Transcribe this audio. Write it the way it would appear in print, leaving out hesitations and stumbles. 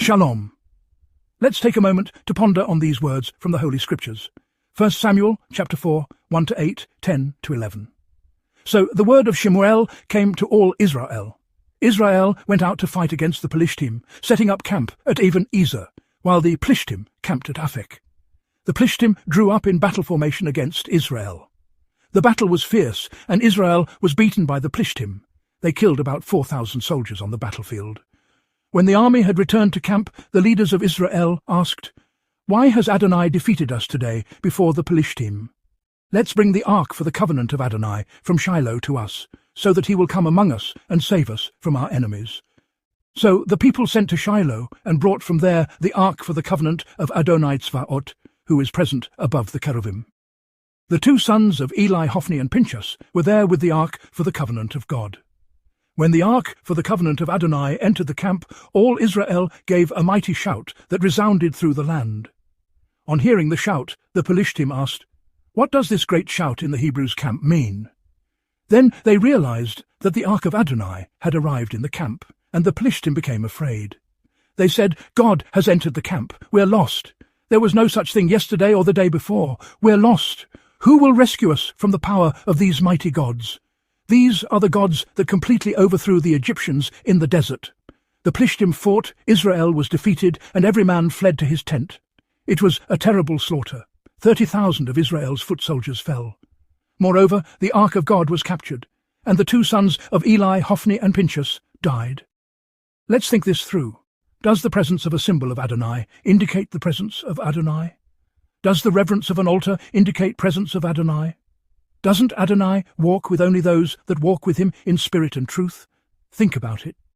Shalom. Let's take a moment to ponder on these words from the Holy Scriptures. 1 Samuel chapter 4, 1-8, 10-11. So the word of Shemuel came to all Israel. Israel went out to fight against the Pelishtim, setting up camp at even Ezer, while the Pelishtim camped at Aphek. The Pelishtim drew up in battle formation against Israel. The battle was fierce, and Israel was beaten by the Pelishtim. They killed about 4,000 soldiers on the battlefield. When the army had returned to camp, the leaders of Israel asked, "Why has Adonai defeated us today before the Pelishtim? Let's bring the ark for the covenant of Adonai from Shiloh to us, so that he will come among us and save us from our enemies." So the people sent to Shiloh and brought from there the ark for the covenant of Adonai Tzvaot, who is present above the cherubim. The two sons of Eli, Hophni and Pinchas were there with the ark for the covenant of God. When the ark for the covenant of Adonai entered the camp, all Israel gave a mighty shout that resounded through the land. On hearing the shout, the Pelishtim asked, "What does this great shout in the Hebrews' camp mean?" Then they realized that the ark of Adonai had arrived in the camp, and the Pelishtim became afraid. They said, "God has entered the camp. We're lost. There was no such thing yesterday or the day before. We're lost. Who will rescue us from the power of these mighty gods? These are the gods that completely overthrew the Egyptians in the desert." The Pelishtim fought, Israel was defeated, and every man fled to his tent. It was a terrible slaughter. 30,000 of Israel's foot soldiers fell. Moreover, the ark of God was captured, and the two sons of Eli, Hophni and Pinchas, died. Let's think this through. Does the presence of a symbol of Adonai indicate the presence of Adonai? Does the reverence of an altar indicate presence of Adonai? Doesn't Adonai walk with only those that walk with him in spirit and truth? Think about it.